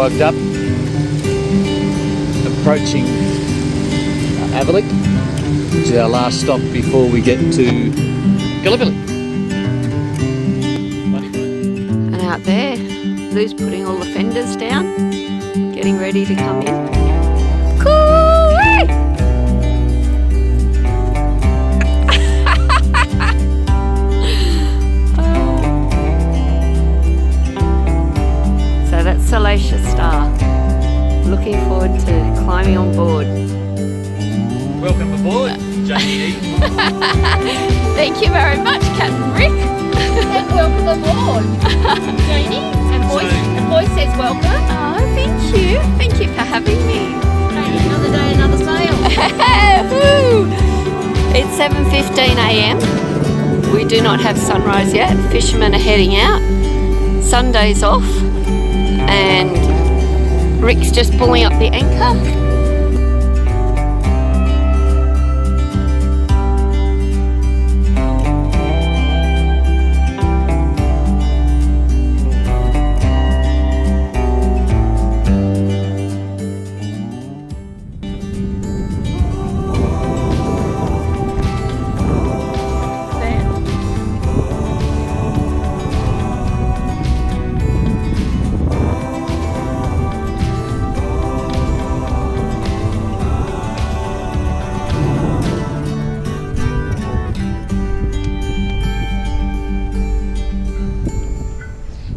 arrived up, approaching Avalik, which is our last stop before we get to Gallipoli. And out there, Lou's putting all the fenders down, getting ready to come in. So that's Salacia Star. Looking forward to climbing on board. Welcome aboard, Jaynee. Thank you very much, Captain Rick. And welcome aboard, Jaynee. And Boy says welcome. Oh, thank you. Thank you for having me. Another day, another sail. Woo! It's 7:15 a.m. We do not have sunrise yet. Fishermen are heading out. Sunday's off. And Rick's just pulling up the anchor.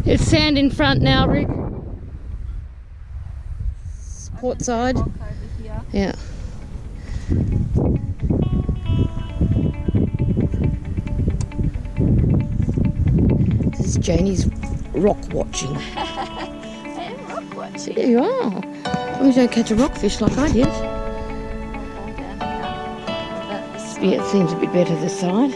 There's sand in front now, Rick. Port side. Yeah. This is Jaynee's rock watching. I am rock watching. There you are. As long as you don't catch a rockfish like I did. Yeah, it seems a bit better this side.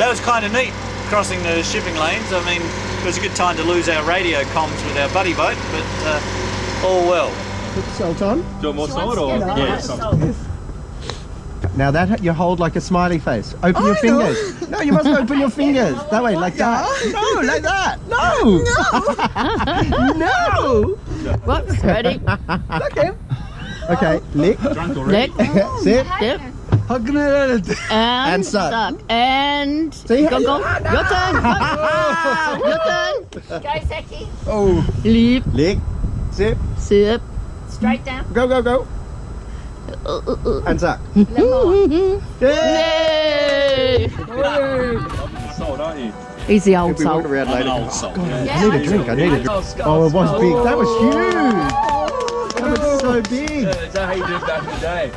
that was kind of neat, crossing the shipping lanes. I mean, it was a good time to lose our radio comms with our buddy boat, but all well. Put the salt on. Do you want more salt or? Yes. Now that you hold like a smiley face. Open your fingers. No, you must open your fingers. That way, like that. No, like that. No. No. What? Ready? Okay. Okay. Lick. Lick. Sip. Dip. And suck. And See? go. Your turn. Your turn. Go, Seki. Oh. Leap. Lick. Sip. Sip. Straight down. Go, go, go. And suck. Yay! Salt, aren't you? He's the old We'll be walking soul. around later. Old salt. I need a drink. I need a drink. Oh, it was big. That was huge. That was so big. Is that how you did back in the day?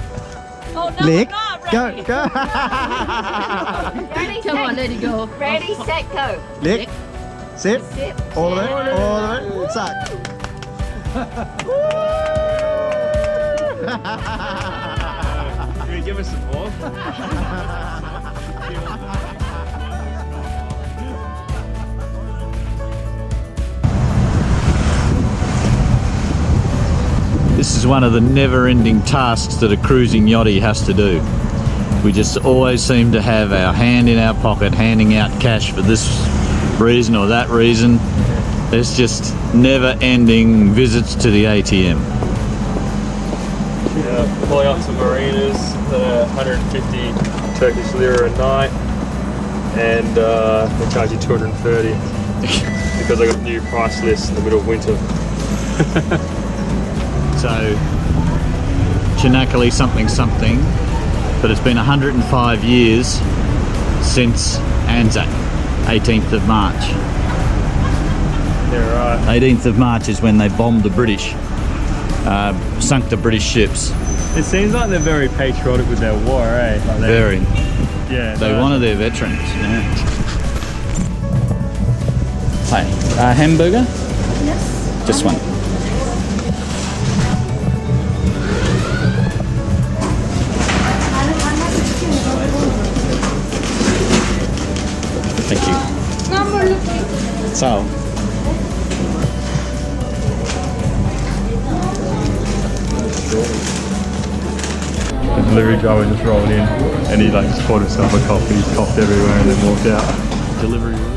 Oh, no, Lick. I'm not Go, ready. go. Ready, Come on, let it go. Ready, set, go. Lick. Sip. Sip. All of it. All of it. Suck. Can you give us some more? This is one of the never-ending tasks that a cruising yachty has to do. We just always seem to have our hand in our pocket, handing out cash for this reason or that reason. There's just never-ending visits to the ATM. Yeah, pulling up to marinas that are 150 Turkish lira a night, and they charge you 230 because I got a new price list in the middle of winter. So, Cannakkale something, but it's been 105 years since Anzac, 18th of March. Yeah, right. 18th of March is when they bombed the British, sunk the British ships. It seems like they're very patriotic with their war, eh? Like Very. Yeah. They wanted their veterans. Yeah. Hi, hamburger? Yes. Just one. Thank you. So. The delivery driver just rolled in and he like just poured himself a coffee, he coughed everywhere and then walked out. Delivery room.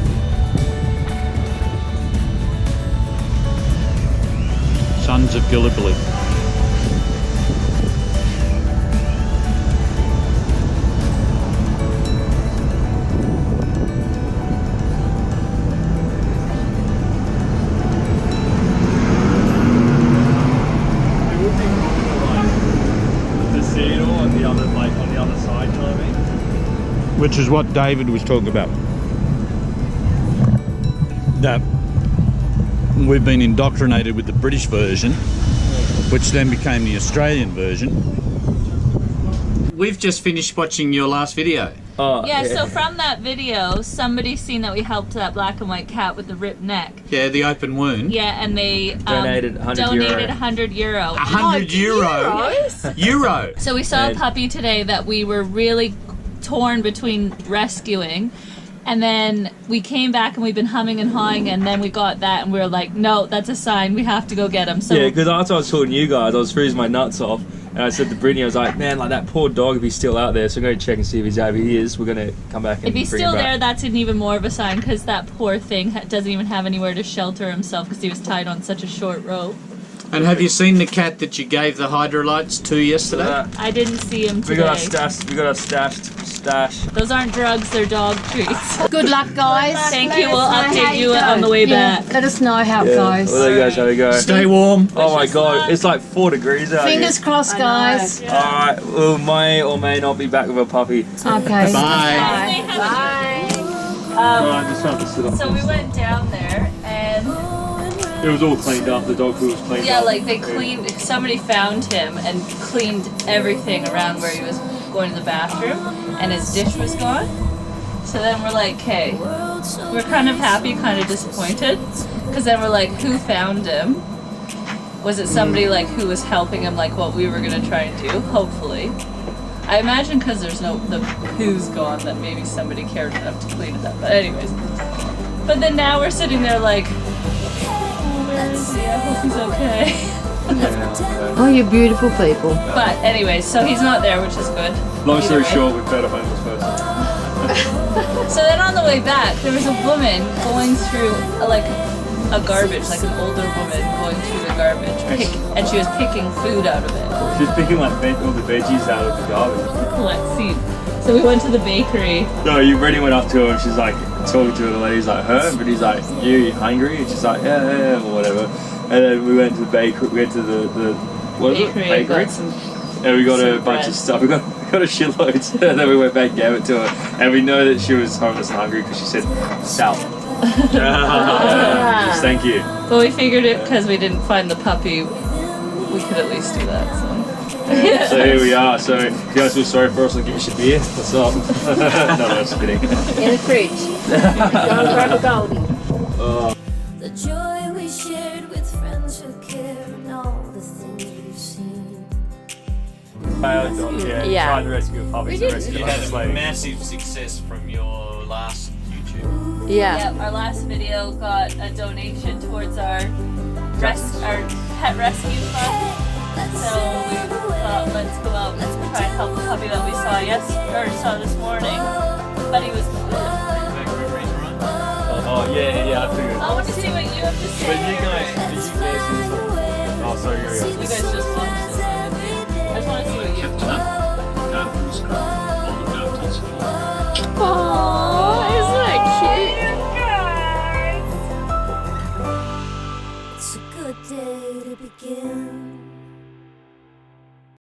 Sons of Gallipoli. Which is what David was talking about. That we've been indoctrinated with the British version, which then became the Australian version. We've just finished watching your last video. Oh, Yeah, so from that video, somebody seen that we helped that black and white cat with the ripped neck. Yeah, the open wound. Yeah, and they Donated 100 donated euro. 100 euro. 100 euro. Euro. So we saw a puppy today that we were really torn between rescuing, and then we came back and we've been humming and hawing, and then we got that and we were like, no, that's a sign, we have to go get him. So Yeah, because after I was talking to you guys, I was freezing my nuts off, and I said to Brittany, I was like, man, like that poor dog, if he's still out there, so I'm going to check and see if he's out. If he is, we're going to come back and if he's bring still him there, back. that's an even more of a sign, because that poor thing doesn't even have anywhere to shelter himself because he was tied on such a short rope. And have you seen the cat that you gave the hydrolytes to yesterday? I didn't see him today. We got our stashed stash. Those aren't drugs, they're dog treats. Good luck, guys. Thank you, we'll update you on the way back. Let us know how it goes. Well, there you guys, how we go. Stay warm. Oh my god, it's like 4 degrees out Fingers crossed, guys. here. Alright, we may or may not be back with a puppy. Okay. Bye. Alright, just have to sit on So we went down there and It was all cleaned up, the dog food was cleaned yeah, up. like they cleaned, somebody found him and cleaned everything around where he was going to the bathroom, and his dish was gone. So then we're like, okay, we're kind of happy, kind of disappointed, because then we're like, who found him? Was it somebody like who was helping him, like what we were gonna try and do? Hopefully. I imagine because there's no, the poo's gone, that maybe somebody cared enough to clean it up. But anyways. But then now we're sitting there like, oh, where is he? I hope he's okay. Oh, you beautiful people. But anyways, so he's not there, which is good. Long story Either way. short, we found a homeless person. So then on the way back, there was a woman going through a garbage, like an older woman going through the garbage, and she was picking food out of it. She was picking like all the veggies out of the garbage. To collect seed. So we went to the bakery. No, you already went up to her and she's like talking to the lady's like her, but he's like, you hungry? And she's like, yeah, or whatever. And then we went to the bakery, we went to the what is it? Bakery. Got some, and we got a some bunch bread. of stuff. We got a shitload. And then we went back and gave it to her. And we know that she was homeless and hungry because she said, salt. Just thank you. But we figured it because we didn't find the puppy, we could at least do that. So. So here we are. So if you guys feel sorry for us, I'll give you a beer. What's up? No, I'm just kidding. In the fridge. Don't grab a goldie. The joy we shared with friends who care and all the things we've seen. Yeah. Trying to rescue a puppy. We to did. rescue You a had a slave. massive success from your last YouTube. Yeah. Yep, our last video got a donation towards our pet rescue fund. So we thought, let's go out and try and help the puppy that we saw this morning. But he was good. Oh yeah, I figured. I want to see what you have to say. But you guys. Oh, sorry, You guys just watched this. I just want to see what you have to say. Aww, isn't that cute? It's a good day to begin.